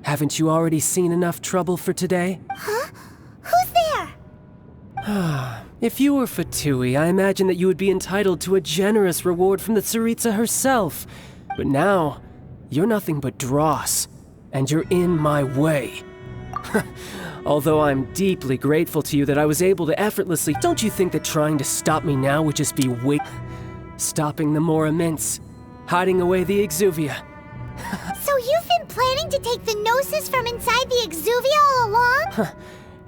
Haven't you already seen enough trouble for today? Huh? Who's there? If you were Fatui, I imagine that you would be entitled to a generous reward from the Tsaritsa herself. But now, you're nothing but dross, and you're in my way. Although I'm deeply grateful to you that I was able to effortlessly, don't you think that trying to stop me now would just be stopping the more immense, hiding away the Exuvia? So you've been planning to take the Gnosis from inside the Exuvia all along?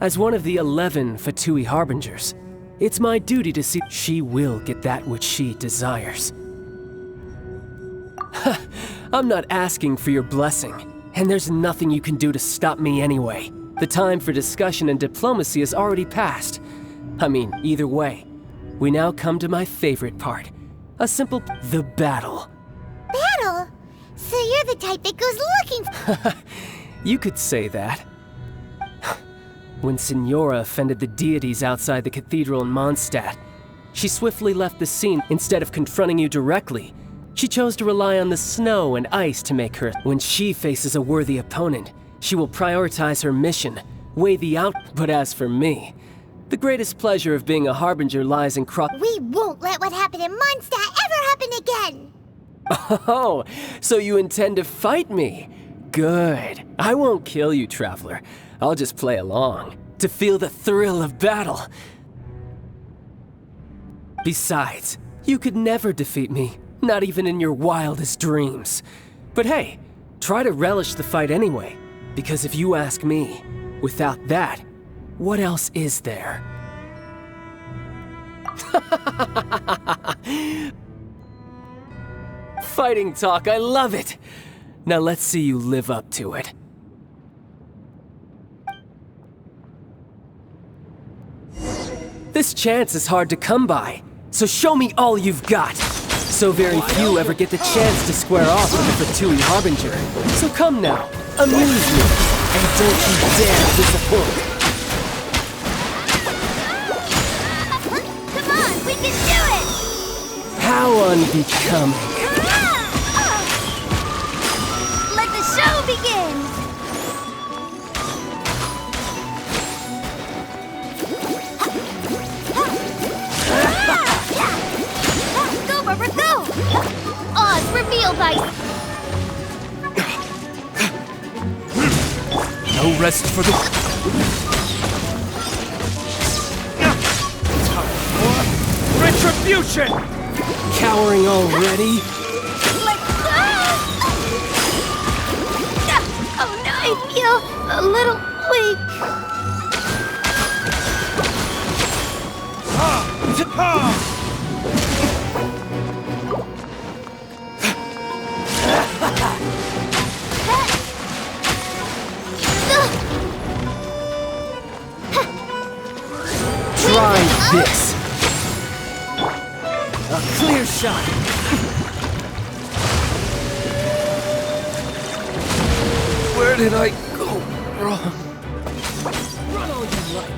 As one of the 11 Fatui Harbingers, it's my duty to see she will get that which she desires. I'm not asking for your blessing, and there's nothing you can do to stop me anyway. The time for discussion and diplomacy has already passed. I mean, either way, we now come to my favorite part. The battle. Battle? So you're the type that goes looking for... You could say that. When Signora offended the deities outside the cathedral in Mondstadt, she swiftly left the scene instead of confronting you directly. She chose to rely on the snow and ice to make her. When she faces a worthy opponent, she will prioritize her mission, weigh the out. But as for me, the greatest pleasure of being a harbinger lies in We won't let what happened in Mondstadt ever happen again! Oh, so you intend to fight me? Good. I won't kill you, traveler. I'll just play along, to feel the thrill of battle. Besides, you could never defeat me, not even in your wildest dreams. But hey, try to relish the fight anyway, because if you ask me, without that, what else is there? Fighting talk, I love it! Now let's see you live up to it. This chance is hard to come by, so show me all you've got. So very few ever get the chance to square off with a Fatui Harbinger. So come now, amuse me, and don't you dare disappoint. Come on, we can do it! How unbecoming. Let the show begin! Go, Barbara, go! Oz, reveal by... No rest for the... Retribution! Cowering already? Oh no, I feel a little weak. Try this. A clear shot. Where did I go wrong? Run all you like.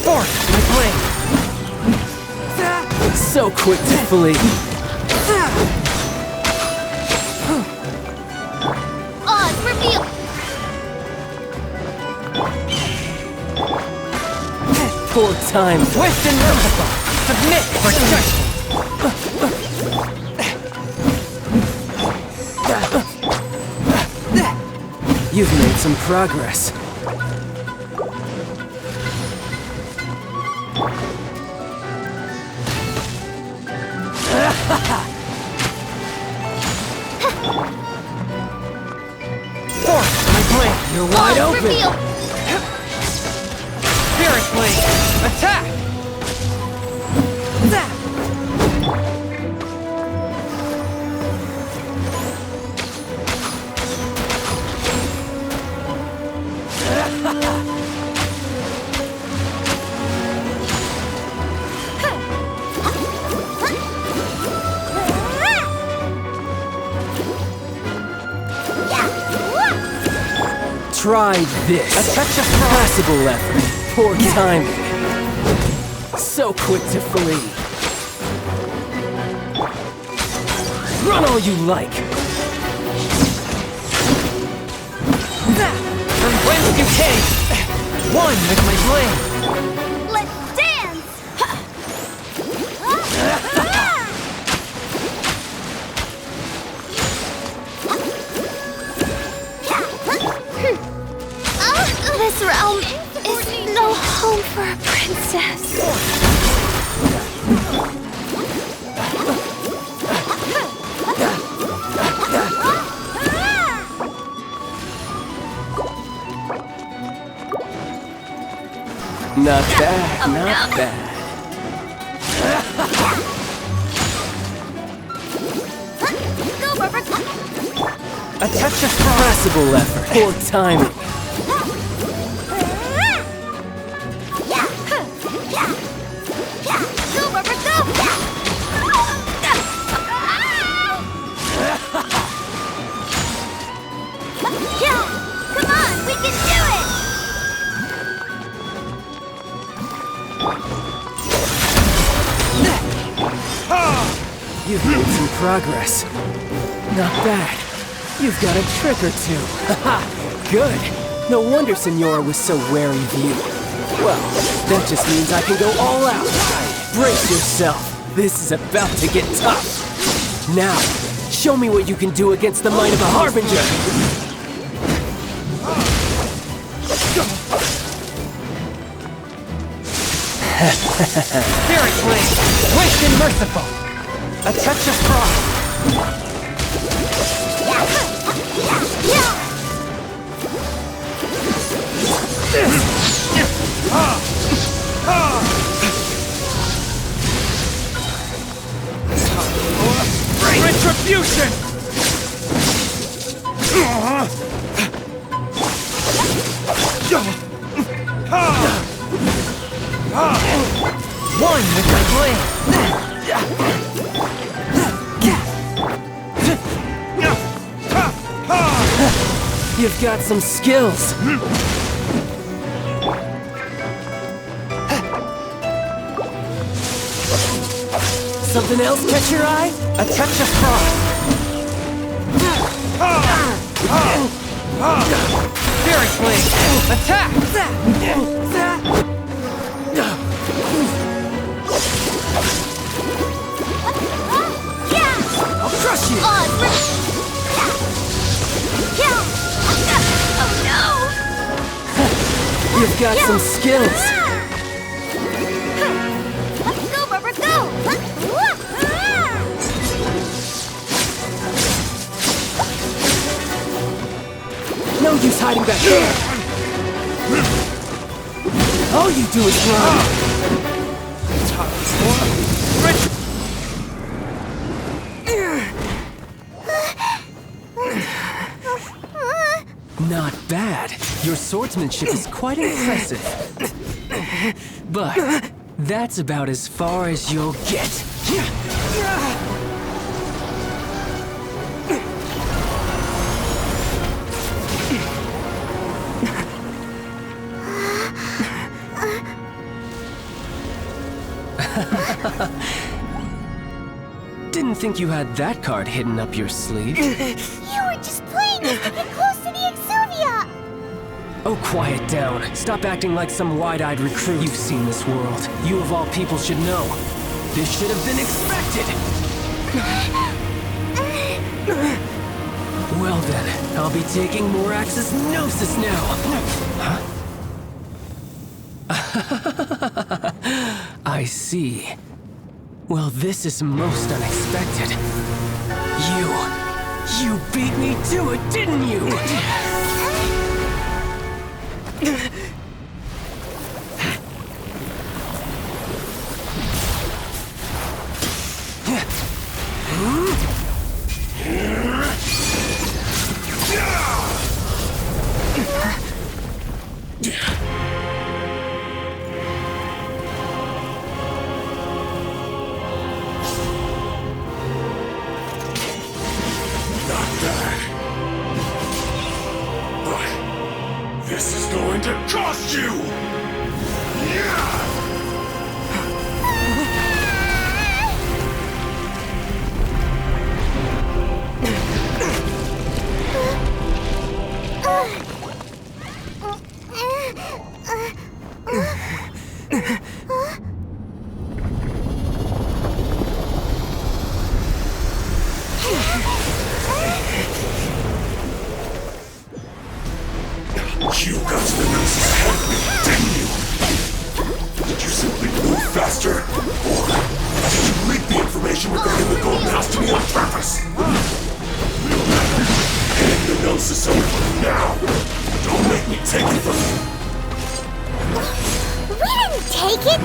Force my blade. So quick to flee. Oz, reveal. Four times. Twist and Lucifer! Submit for judgment! You've made some progress. Force my blade! You're wide Oz, open. reveal. Spirit blade! Attack! Try this. A touch of pride. Passable effort. Poor timing. So quick to flee. Run all you like. blade! Let's dance! This realm is no home for a princess. Not bad, not bad. A touch of frost! Possible effort. Poor timing. Come on, we can do it! You've made some progress. Not bad. You've got a trick or two. Haha, good. No wonder Senora was so wary of you. Well, that just means I can go all out. Brace yourself. This is about to get tough. Now, show me what you can do against the might of a Harbinger. Spirit blade! Swift and merciful! A touch of frost! Retribution! One with my blade! You've got some skills. Something else catch your eye? A touch of frost! Spirit blade! Attack! I'll crush you! Oh no! You've got some skills. Go, Barbara, go! No use hiding back there. All you do is run. Not bad. Your swordsmanship is quite impressive. But that's about as far as you'll get. Didn't think you had that card hidden up your sleeve. You were just playing us to get close to the Exuvia! Oh, quiet down. Stop acting like some wide-eyed recruit. You've seen this world. You of all people should know. This should have been expected. Well then, I'll be taking Morax's Gnosis now. Huh? I see. Well, this is most unexpected. You beat me to it, didn't you? This is going to cost you! Gnosis over now! Don't make me take it from you! We didn't take it!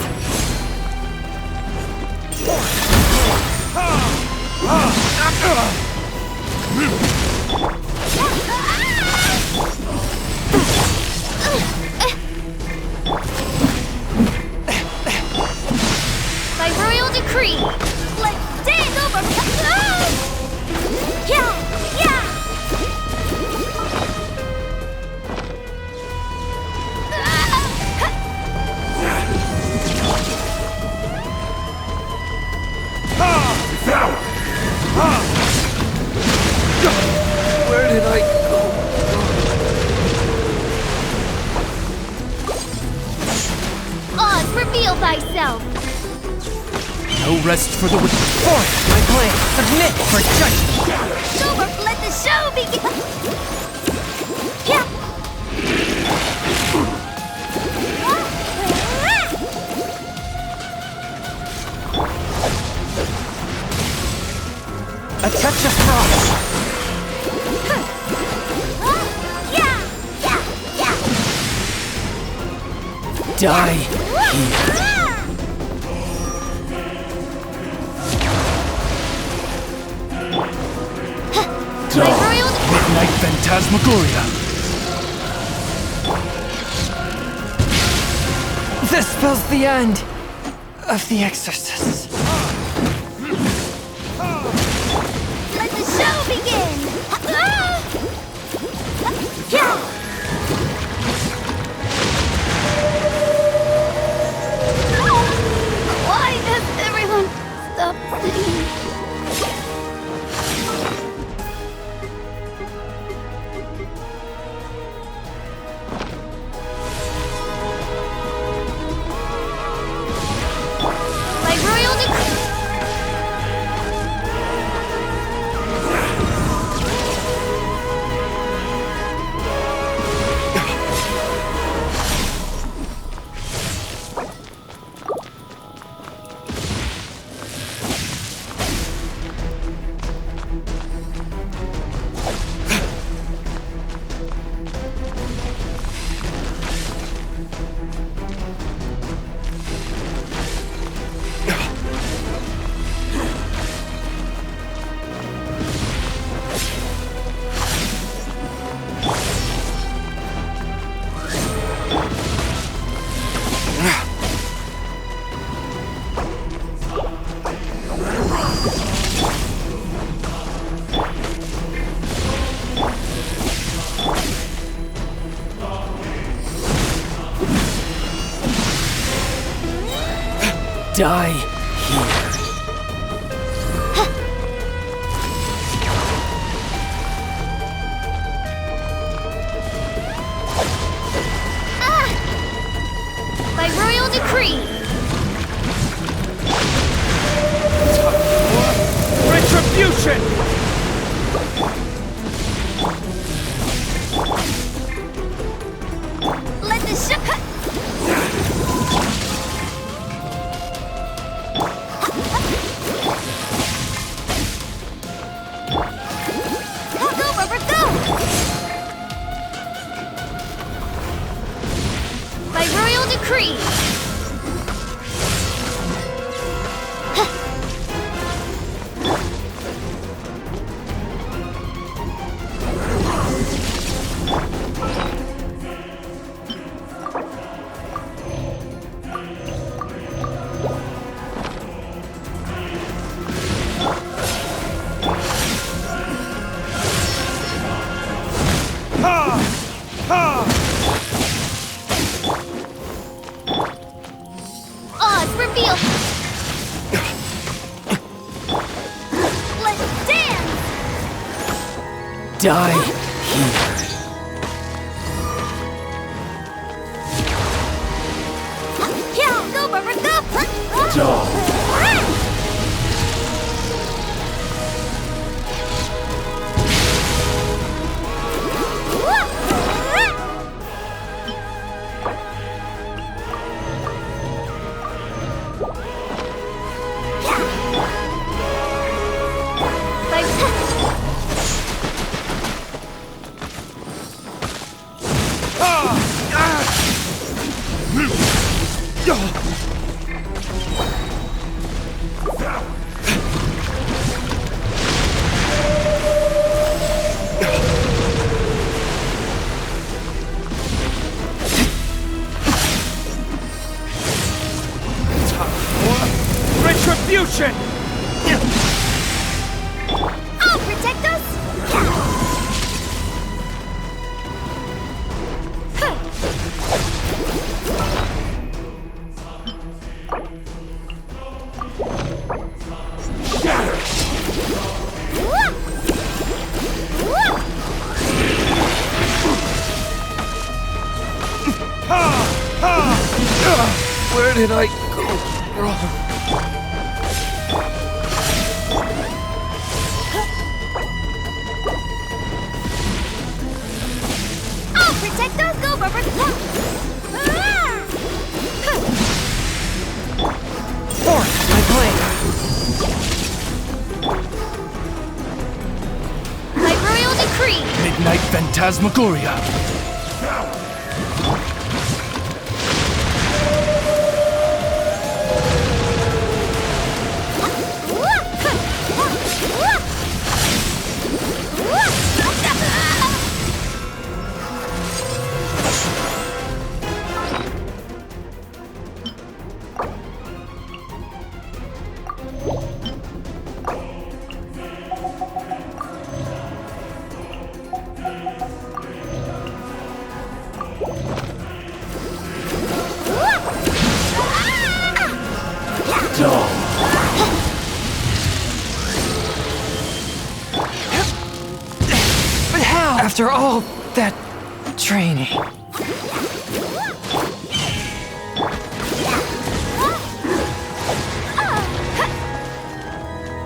By royal decree, let's stand over. Yeah, yeah. Where did I go? Oz, reveal thyself. No rest for the wicked. Forth, my blade! Submit for judgment! Over, let the show begin. Yeah. A touch of frost! Yeah, yeah, yeah. Die here. By royal Midnight Phantasmagoria. This spells the end of the exorcists. let the show begin. Yeah. Why does everyone stop singing? By royal decree. Die here. By royal decree. Retribution! Let the show. Go, Robert, go! By royal decree. Oz, reveal. Let's dance. Die here. Yeah, go, Robert, go! did I go wrong? I'll protect those go rubber. Force my blade! By royal decree. Midnight Phantasmagoria. But how? After all that training.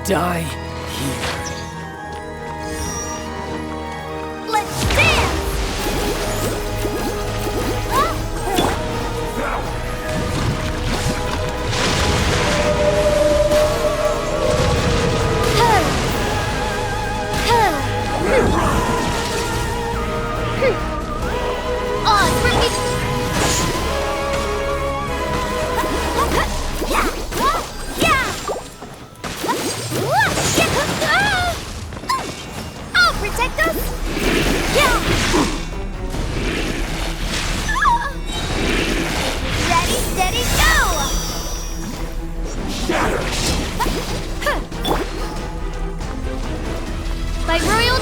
Die here. Let's dance. I'll protect us. Ready, steady, go! By royal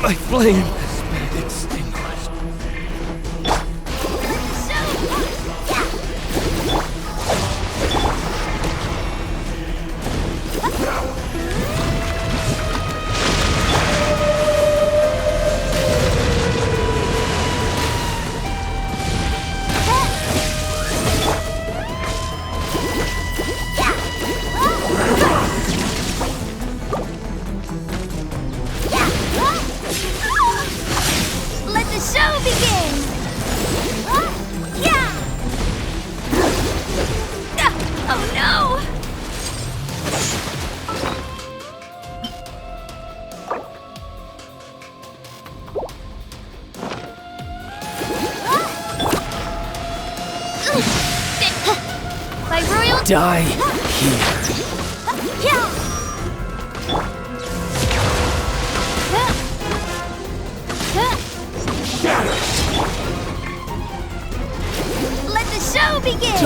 My flame has been extinguished. Let the show begin! Oh no! By royal Die here. Let the show begin!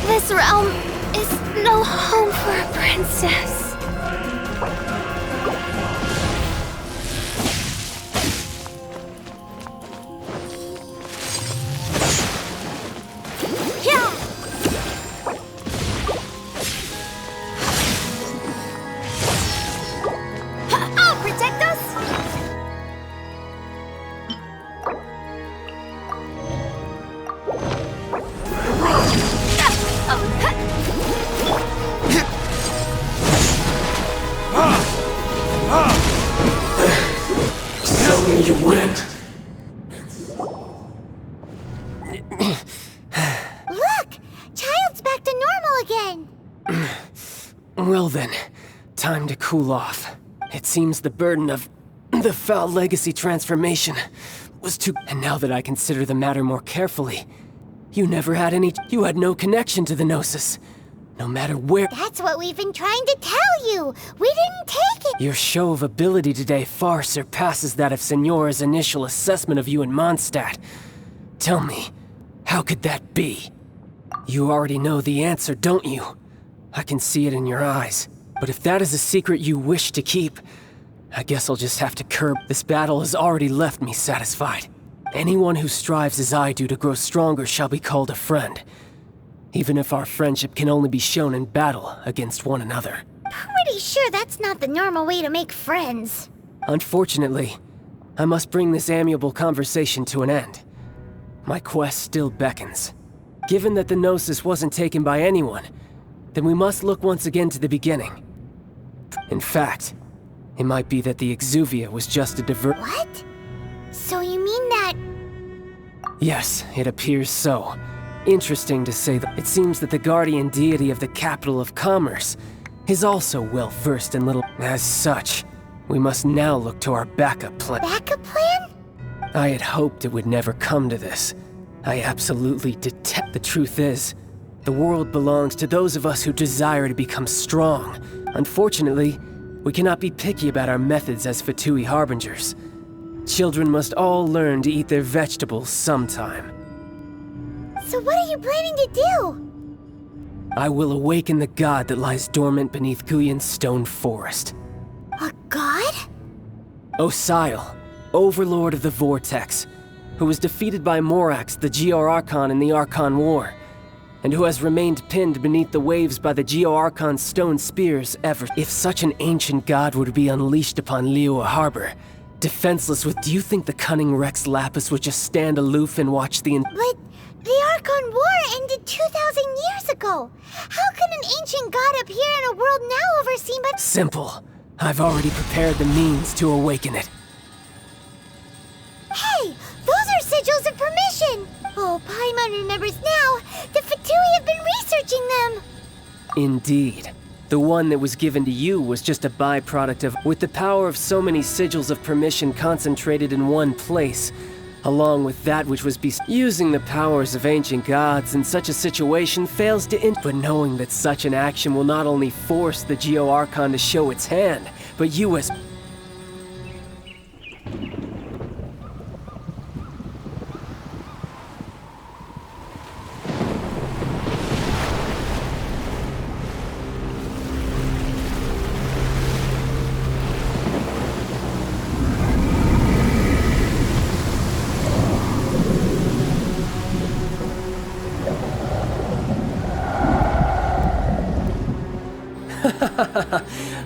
This realm is no home for a princess. I'll protect us! So you went. Look! Childe's back to normal again! Well then, time to cool off. It seems the burden of the foul legacy transformation was too... And now that I consider the matter more carefully, you had no connection to the Gnosis. No matter where... That's what we've been trying to tell you! We didn't take it! Your show of ability today far surpasses that of Signora's initial assessment of you in Mondstadt. Tell me, how could that be? You already know the answer, don't you? I can see it in your eyes. But if that is a secret you wish to keep, I guess I'll just have to curb. This battle has already left me satisfied. Anyone who strives as I do to grow stronger shall be called a friend, even if our friendship can only be shown in battle against one another. Pretty sure that's not the normal way to make friends. Unfortunately, I must bring this amiable conversation to an end. My quest still beckons. Given that the Gnosis wasn't taken by anyone, then we must look once again to the beginning. In fact, it might be that the Exuvia was just a What? So you mean that... Yes, it appears so. Interesting to say that it seems that the guardian deity of the capital of commerce is also well versed in little... As such, we must now look to our backup plan. Backup plan? I had hoped it would never come to this. I absolutely detest... The truth is, the world belongs to those of us who desire to become strong. Unfortunately, we cannot be picky about our methods as Fatui harbingers. Children must all learn to eat their vegetables sometime. So what are you planning to do? I will awaken the god that lies dormant beneath Guyon's stone forest. A god? Osial, overlord of the Vortex, who was defeated by Morax, the Geo-Archon in the Archon War, and who has remained pinned beneath the waves by the Geo-Archon's stone spears ever. If such an ancient god were to be unleashed upon Liyue Harbor, defenseless with... Do you think the cunning Rex Lapis would just stand aloof and watch the... But the Archon War ended 2,000 years ago. How can an ancient god appear in a world now overseen by... Simple. I've already prepared the means to awaken it. Hey! Those are sigils of permission! Oh, Paimon remembers now. The Fatui have been researching them! Indeed. The one that was given to you was just a byproduct of... With the power of so many sigils of permission concentrated in one place, along with that which was using the powers of ancient gods in such a situation fails to But knowing that such an action will not only force the Geo-Archon to show its hand, but you as...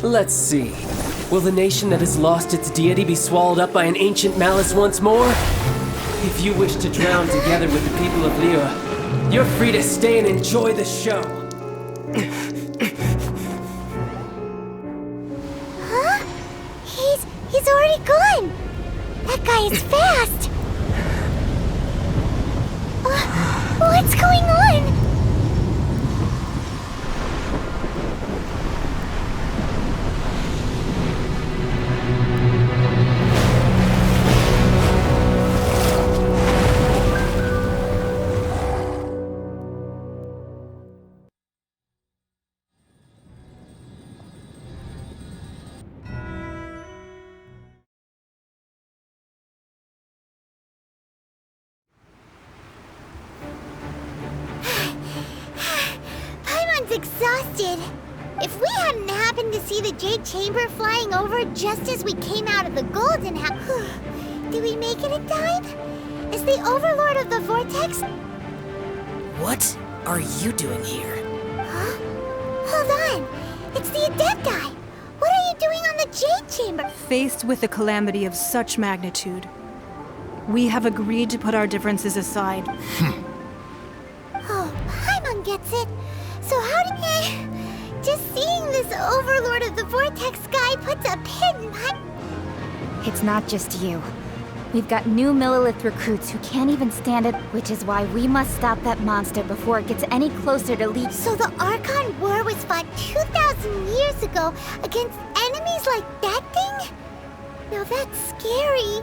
Let's see. Will the nation that has lost its deity be swallowed up by an ancient malice once more? If you wish to drown together with the people of Liyue, you're free to stay and enjoy the show. Huh? He's already gone! That guy is fast! What's going on? Exhausted. If we hadn't happened to see the Jade Chamber flying over just as we came out of the Golden House... Did we make it in time? Is the Overlord of the Vortex... What are you doing here? Huh? Hold on. It's the Adepti. What are you doing on the Jade Chamber? Faced with a calamity of such magnitude, we have agreed to put our differences aside. Oh, Paimon gets it. So how did... Just seeing this Overlord of the Vortex guy puts a pin in my... It's not just you. We've got new Millilith recruits who can't even stand it, which is why we must stop that monster before it gets any closer to Lee. So the Archon War was fought 2,000 years ago against enemies like that thing? Now that's scary.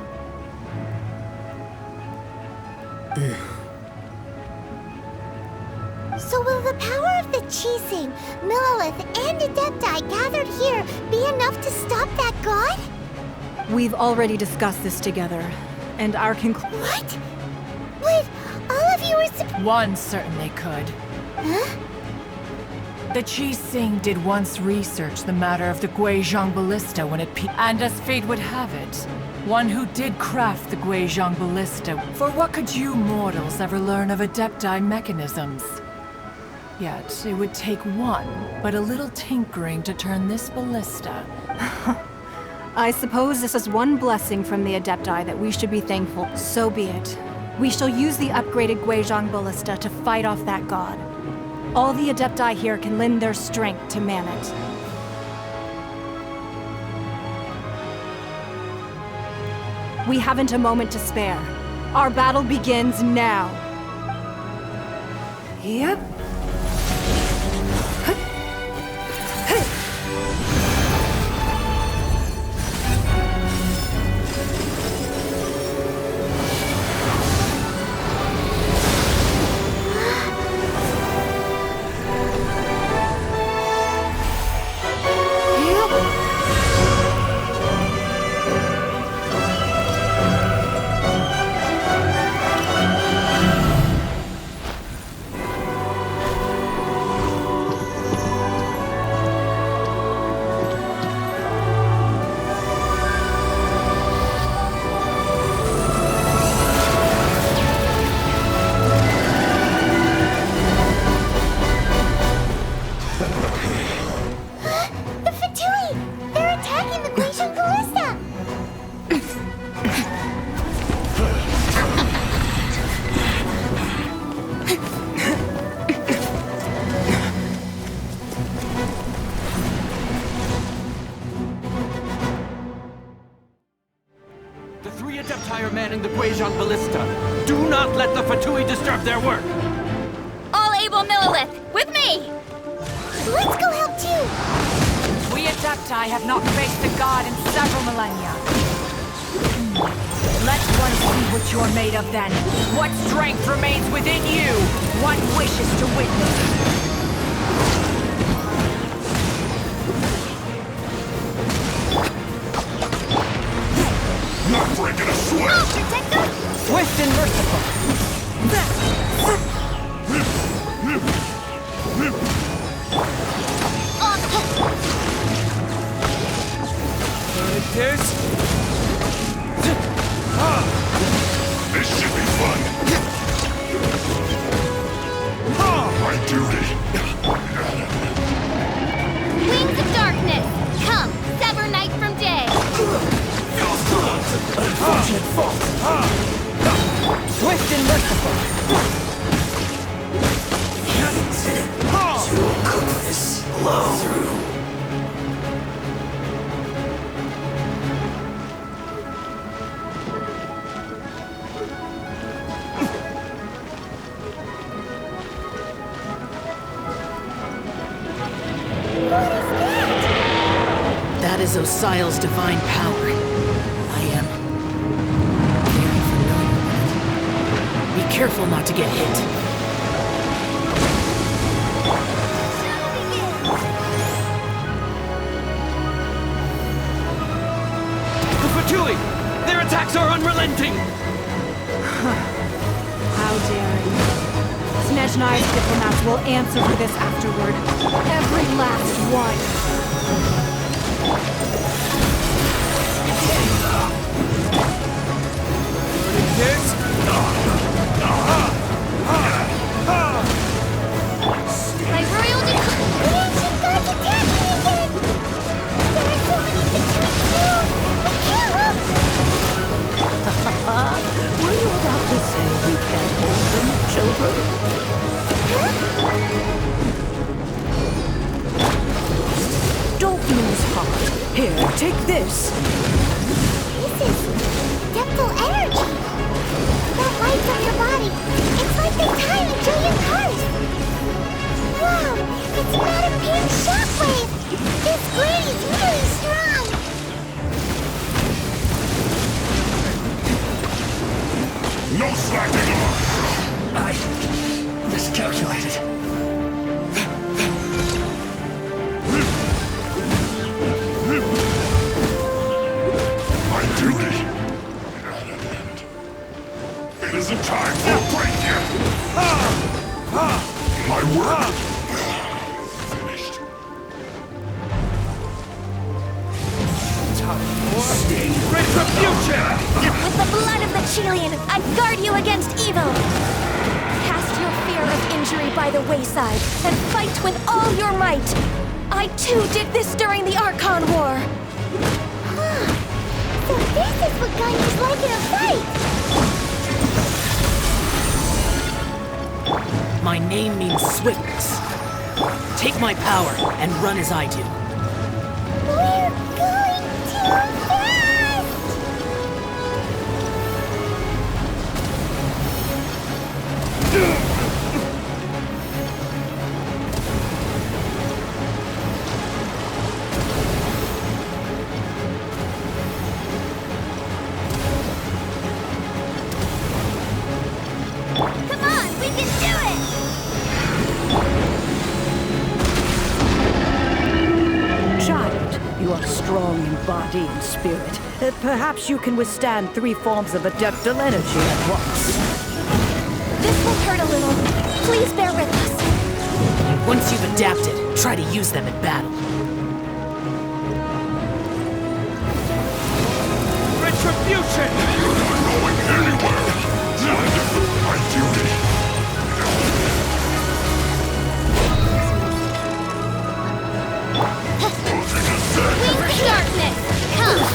So will the power of the Chising, Millilith, and Adepti gathered here be enough to stop that god? We've already discussed this together, and our conclusion... What? But all of you were One certainly could. Huh? The Chi Sing did once research the matter of the Guizhong Ballista when it peaked, and as fate would have it, one who did craft the Guizhong Ballista. For what could you mortals ever learn of Adepti mechanisms? Yet, it would take one, but a little tinkering to turn this ballista. I suppose this is one blessing from the Adepti that we should be thankful. So be it. We shall use the upgraded Guizhong Ballista to fight off that god. All the Adepti here can lend their strength to man it. We haven't a moment to spare. Our battle begins now. Yep. manning the Guizhong Ballista. Do not let the Fatui disturb their work! All able Millilith, with me! Let's go help too! We Adepti have not faced the god in several millennia. Let one see what you're made of then. What strength remains within you? One wishes to witness. Not breaking a sweat! Oh, Protector! Swift and merciful! Deus! This should be fun! My duty! Wings of darkness, come, sever night from day. Unfortunate fault! Swift and merciful! To cook this blow through. That is Osial's divine power. I am very familiar with it. Be careful not to get hit. The Fatui! Their attacks are unrelenting! How daring. Snezhnai's diplomats will answer for this afterward. Every last one. Deus! My royal decree. The ancient gods attacking again! There are so many things we can do! We can't help! Were you about to say we can't hold them, children? Don't lose heart. Here, take this. This is depthful energy! That light from your body, it's like the time in Julian Cars! Wow! It's not a pure shockwave! This grid is really strong! No slacking off! I miscalculated. My duty! It isn't time for a break yet! My work! Chilean, I guard you against evil! Cast your fear of injury by the wayside, and fight with all your might! I too did this during the Archon War! So this is what Ganya's like in a fight! My name means swiftness. Take my power and run as I do. We're going too fast! Come on, we can do it! Child, you are strong in body and spirit. Perhaps you can withstand 3 forms of adeptal energy at once. This will hurt a little. Please bear with us. Once you've adapted, try to use them in battle. Retribution! Not going anywhere. Time to do my duty. Posing a set. Wings of darkness, come!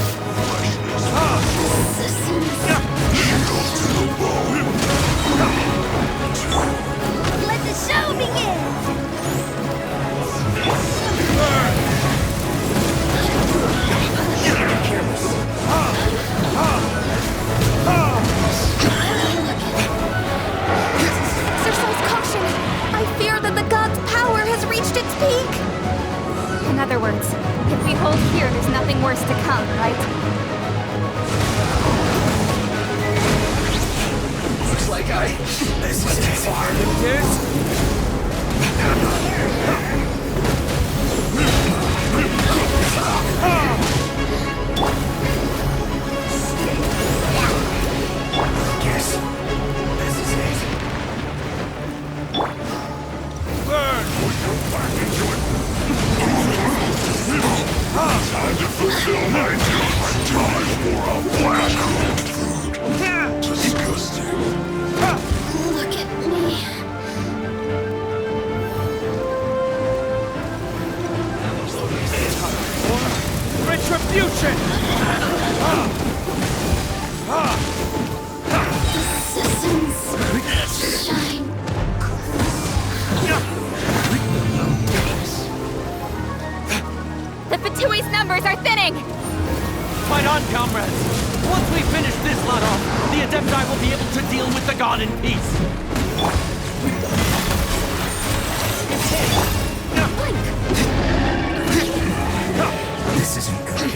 Needle to the bone. Let the show begin! Exercise caution! I fear that the god's power has reached its peak! In other words, if we hold here, there's nothing worse to come, right? Looks like this is too far, dudes. Guess this is it. Burn! Put your back into it. Time to fulfill my duty. Time for a flash cooked food. Disgusting. Look at me. Retribution! Citizens shine. The Fatui's numbers are thinning! Fight on, comrades! Once we finish this lot off, the Adepti will be able to deal with the god in peace! This isn't good.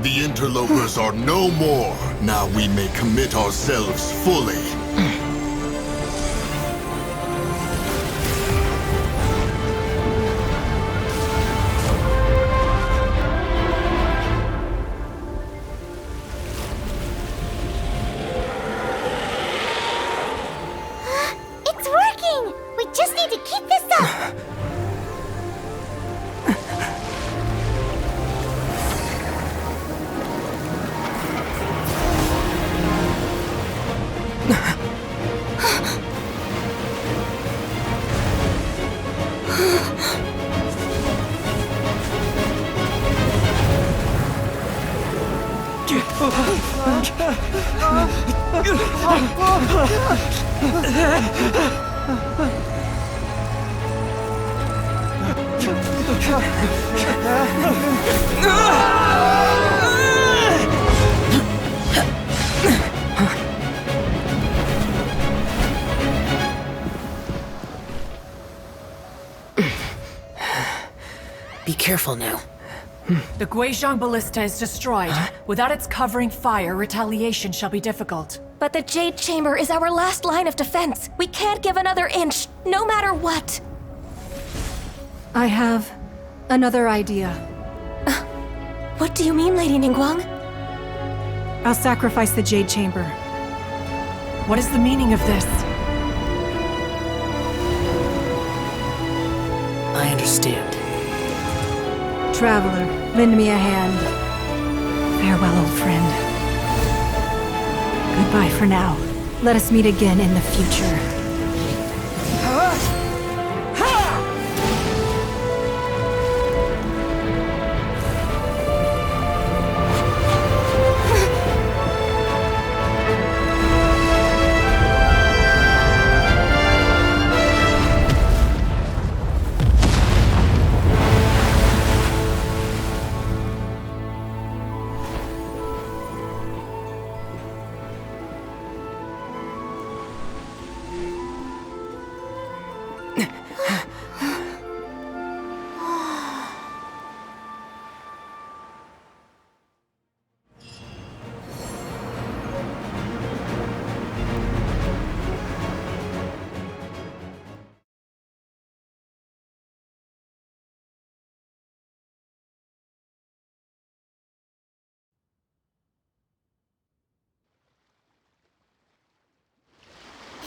The interlopers are no more. Now we may commit ourselves fully. It's working! We just need to keep this up! Be careful now. The Guizhong Ballista is destroyed. Without its covering fire, retaliation shall be difficult. But the Jade Chamber is our last line of defense. We can't give another inch, no matter what. I have another idea. What do you mean, Lady Ningguang? I'll sacrifice the Jade Chamber. What is the meaning of this? understand. Traveler, lend me a hand. Farewell, old friend. Goodbye for now. Let us meet again in the future.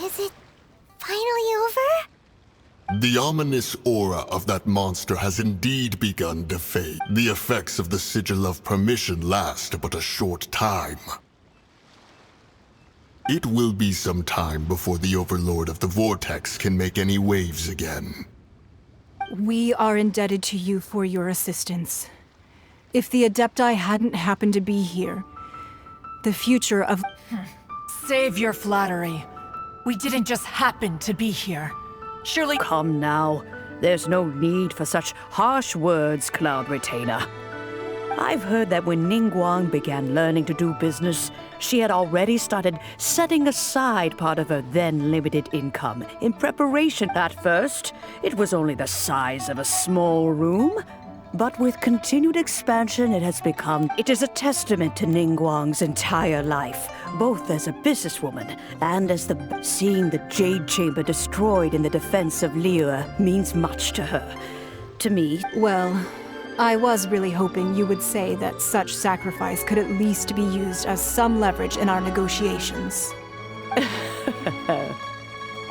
Is it finally over? The ominous aura of that monster has indeed begun to fade. The effects of the Sigil of Permission last but a short time. It will be some time before the Overlord of the Vortex can make any waves again. We are indebted to you for your assistance. If the Adepti hadn't happened to be here, the future of... Save your flattery. We didn't just happen to be here. Surely— Come now. There's no need for such harsh words, Cloud Retainer. I've heard that when Ningguang began learning to do business, she had already started setting aside part of her then limited income in preparation. At first, it was only the size of a small room, but with continued expansion it has become. It is a testament to Ningguang's entire life, both as a businesswoman and as seeing the Jade Chamber destroyed in the defense of Liyue means much to her. To me, Well, I was really hoping you would say that such sacrifice could at least be used as some leverage in our negotiations.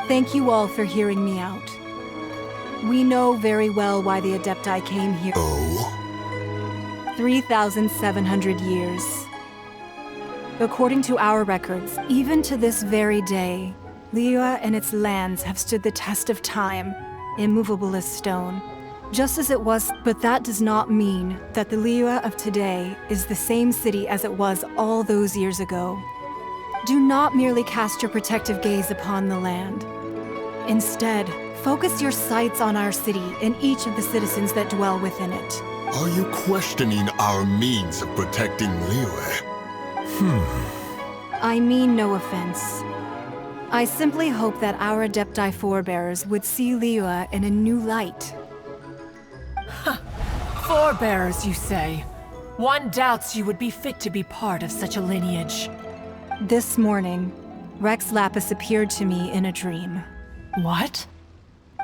Thank you all for hearing me out. We know very well why the Adepti came here. Oh? 3,700 years. According to our records, even to this very day, Liyue and its lands have stood the test of time, immovable as stone. Just as it was, but that does not mean that the Liyue of today is the same city as it was all those years ago. Do not merely cast your protective gaze upon the land. Instead, focus your sights on our city and each of the citizens that dwell within it. Are you questioning our means of protecting Liyue? I mean no offense. I simply hope that our Adepti forebears would see Liyue in a new light. forebears, you say? One doubts you would be fit to be part of such a lineage. This morning, Rex Lapis appeared to me in a dream. What?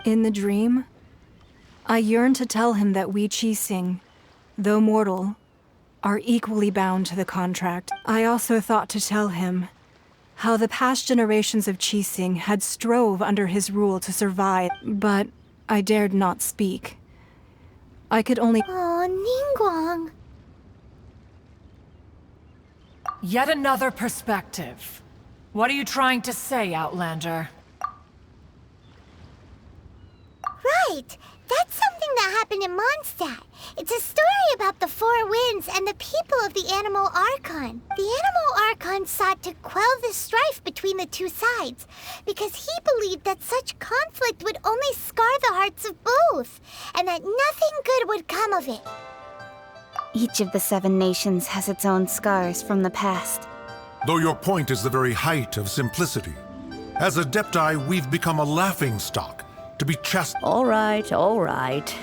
In the dream, I yearned to tell him that we Qixing, though mortal, are equally bound to the contract. I also thought to tell him how the past generations of Qixing had strove under his rule to survive, but I dared not speak. I could only— Oh, Ningguang. Yet another perspective. What are you trying to say, Outlander? Right! That's something that happened in Mondstadt. It's a story about the Four Winds and the people of the Animal Archon. The Animal Archon sought to quell the strife between the two sides, because he believed that such conflict would only scar the hearts of both, and that nothing good would come of it. Each of the 7 nations has its own scars from the past. Though your point is the very height of simplicity. As Adepti, we've become a laughingstock, to be All right.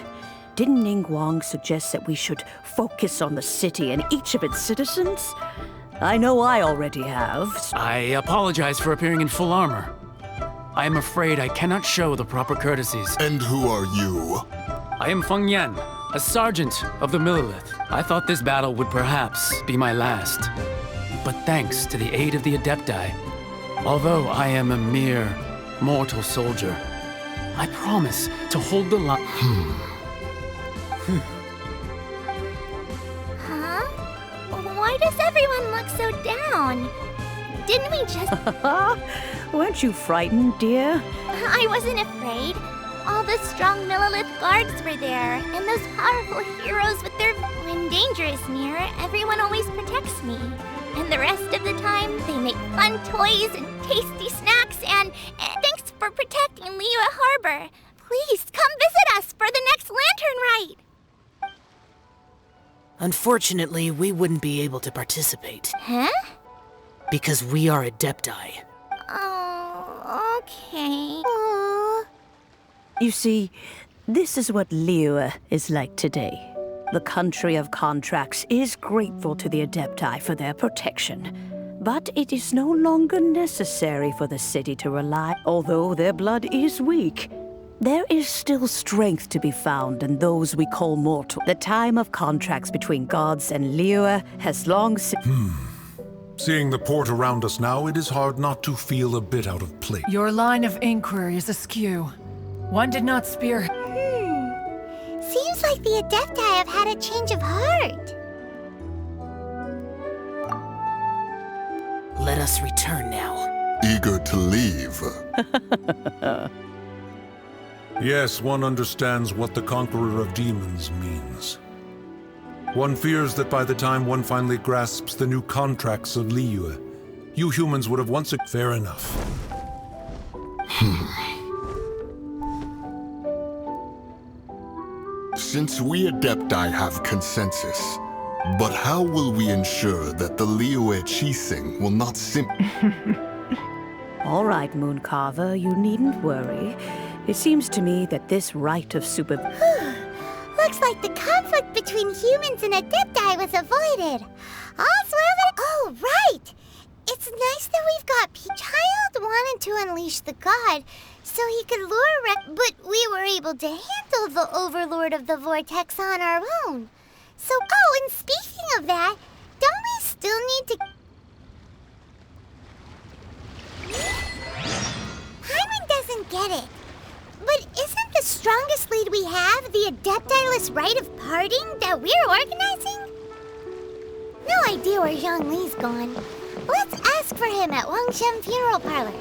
Didn't Ningguang suggest that we should focus on the city and each of its citizens? I know I already have. I apologize for appearing in full armor. I am afraid I cannot show the proper courtesies. And who are you? I am Feng Yan, a sergeant of the Millelith. I thought this battle would perhaps be my last. But thanks to the aid of the Adepti, although I am a mere mortal soldier, I promise to hold the line. Huh? Why does everyone look so down? Didn't we just... Weren't you frightened, dear? I wasn't afraid. All the strong Millelith guards were there, and those powerful heroes with their... When danger is near, everyone always protects me. And the rest of the time, they make fun toys and tasty snacks, and thanks for protecting Liyue Harbor. Please, come visit us for the next lantern rite. Unfortunately, we wouldn't be able to participate. Huh? Because we are Adepti. Oh, okay. You see, this is what Liyue is like today. The country of contracts is grateful to the Adepti for their protection. But it is no longer necessary for the city to rely, although their blood is weak. There is still strength to be found in those we call mortal. The time of contracts between gods and Liyue has long since... Seeing the port around us now, it is hard not to feel a bit out of place. Your line of inquiry is askew. One did not spear... Seems like the Adepti have had a change of heart. Let us return now. Eager to leave. Yes, one understands what the Conqueror of Demons means. One fears that by the time one finally grasps the new contracts of Liyue, you humans would have once... Fair enough. Since we Adepti have consensus, but how will we ensure that the Liyue Chising will not All right, Mooncarver, you needn't worry. It seems to me that this rite of super... Looks like the conflict between humans and Adepti was avoided. All's well that... Oh, right! It's nice that we've got... Childe wanted to unleash the god, so he could lure but we were able to handle the Overlord of the Vortex on our own. So, oh, and speaking of that, don't we still need to... Paimon doesn't get it. But isn't the strongest lead we have the Adepti-less rite of parting that we're organizing? No idea where Zhongli's gone. Let's ask for him at Wangshen Funeral Parlor.